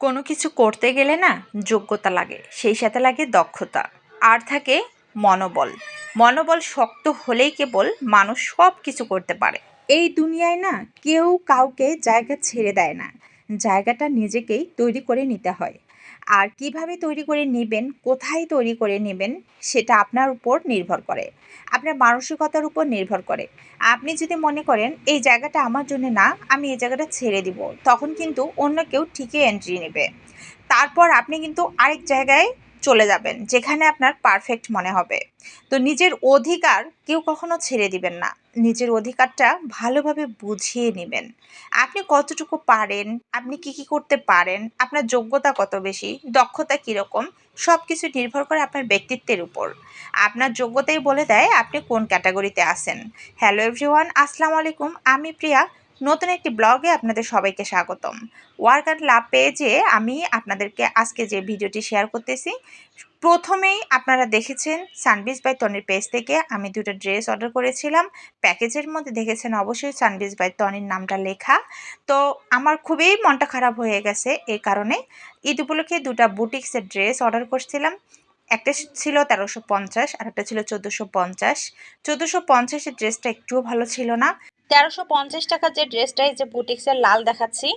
কোনো কিছু করতে গেলে না যোগ্যতা লাগে, সেই সাথে লাগে দক্ষতা, আর থাকে মনোবল। মনোবল শক্ত হলেই কেবল মানুষ সব কিছু করতে পারে। এই দুনিয়ায় না কেউ কাউকে জায়গা ছেড়ে দেয় না, জায়গাটা নিজেকেই তৈরি করে নিতে হয়। আর কিভাবে তৈরি করে নেবেন, কোথায় তৈরি করে নেবেন, সেটা আপনার উপর নির্ভর করে, আপনার মানসিকতার উপর নির্ভর করে। আপনি যদি মনে করেন এই জায়গাটা আমার জন্য না, আমি এই জায়গাটা ছেড়ে দিব, তখন কিন্তু অন্য কেউ ঠিকই এন্ট্রি নেবে। তারপর আপনি কিন্তু আরেক জায়গায় চলে যাবেন যেখানে আপনার পারফেক্ট মনে হবে। তো নিজের অধিকার কেউ কখনো ছেড়ে দিবেন না, নিজের অধিকারটা ভালোভাবে বুঝিয়ে নেবেন। আপনি কতটুকু পারেন, আপনি কি কি করতে পারেন, আপনার যোগ্যতা কত বেশি, দক্ষতা কীরকম, সব কিছু নির্ভর করে আপনার ব্যক্তিত্বের উপর। আপনার যোগ্যতাই বলে দেয় আপনি কোন ক্যাটাগরিতে আছেন। হ্যালো এভরিওয়ান, আসসালামু আলাইকুম। আমি প্রিয়া, নতুন একটি ব্লগে আপনাদের সবাইকে স্বাগতম। ওয়ার্ক অ্যান্ড লাভ পেজে আমি আপনাদেরকে আজকে যে ভিডিওটি শেয়ার করতেছি, প্রথমেই আপনারা দেখেছেন সানবিজ বাই টনির পেজ থেকে আমি দুটো ড্রেস অর্ডার করেছিলাম। প্যাকেজের মধ্যে দেখেছেন অবশ্যই সানবিজ বাই টনির নামটা লেখা। তো আমার খুবই মনটা খারাপ হয়ে গেছে এই কারণে। ঈদ উপলক্ষে দুটো বুটিক্সের ড্রেস অর্ডার করছিলাম। একটা ছিল 1350 আর একটা ছিল 1450। 1450-এর ড্রেসটা একটুও ভালো ছিল না। 1350 টাকার যে ড্রেসটা, এই যে বুটিক্সের লাল দেখাচ্ছি,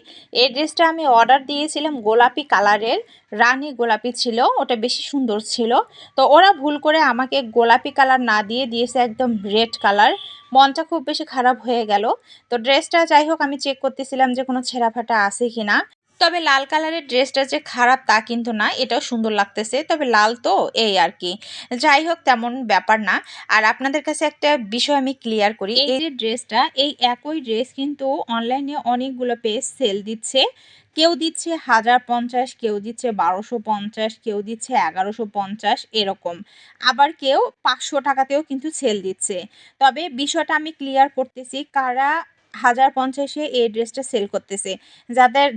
এই ড্রেসটা আমি অর্ডার দিয়েছিলাম গোলাপি কালারের, রানী গোলাপি ছিল, ওটা বেশি সুন্দর ছিল। তো ওরা ভুল করে আমাকে গোলাপি কালার না দিয়ে দিয়েছে একদম রেড কালার। মনটা খুব বেশি খারাপ হয়ে গেল। তো ড্রেসটা যাই হোক, আমি চেক করতেছিলাম যে কোনো ছেঁড়া ফাটা আছে কিনা। তবে লাল কালারের ড্রেসটা যে খারাপ তা কিন্তু না, এটাও সুন্দর লাগতেছে, তবে লাল তো এই আর কি। যাই হোক, তেমন ব্যাপার না। আর আপনাদের কাছে একটা বিষয় আমি ক্লিয়ার করি, এই যে ড্রেসটা, এই একই ড্রেস কিন্তু অনলাইনে অনেকগুলো পেজ সেল দিচ্ছে। কেউ দিচ্ছে 1050, কেউ দিচ্ছে 1250, কেউ দিচ্ছে 1150 এরকম। আবার কেউ 500 টাকাতেও কিন্তু সেল দিচ্ছে। তবে বিষয়টা আমি ক্লিয়ার করতেছি, কারা 1050-এ এই ড্রেসটা সেল করতেছে।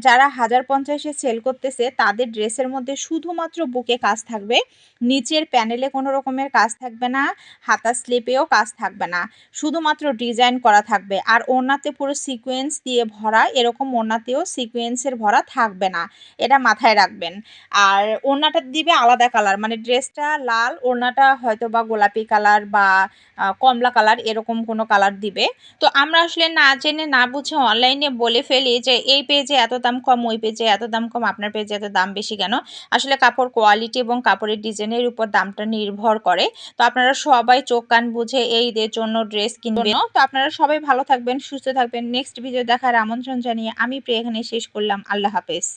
যারা 1050-এ সেল করতেছে তাদের ড্রেসের মধ্যে শুধুমাত্র বুকে কাজ থাকবে, নিচের প্যানেলে কোনো রকমের কাজ থাকবে না, হাতা স্লিপেও কাজ থাকবে না, শুধুমাত্র ডিজাইন করা থাকবে। আর ওড়নাতে পুরো সিকোয়েন্স দিয়ে ভরা, এরকম ওড়নাতেও সিকোয়েন্সের ভরা থাকবে না, এটা মাথায় রাখবেন। আর ওড়নাটা দিবে আলাদা কালার, মানে ড্রেসটা লাল, ওড়নাটা হয়তো বা গোলাপি কালার বা কমলা কালার, এরকম কোনো কালার দিবে। তো আমরা আসলে না জেনে না বুঝে অনলাইনে বলে ফেলি যে এই পেজে এত দাম কম, ওই পেজে এত দাম কম, আপনার পেজে এত দাম বেশি কেন। আসলে কাপড় কোয়ালিটি এবং কাপড়ের ডিজাইনের উপর দামটা নির্ভর করে। তো আপনারা সবাই চোখ কান বুঝে এই ঈদের জন্য ড্রেস কিনবেন। তো আপনারা সবাই ভালো থাকবেন, সুস্থ থাকবেন। নেক্সট ভিডিও দেখার আমন্ত্রণ জানিয়ে আমি প্রিয়া এখানে শেষ করলাম। আল্লাহ হাফেজ।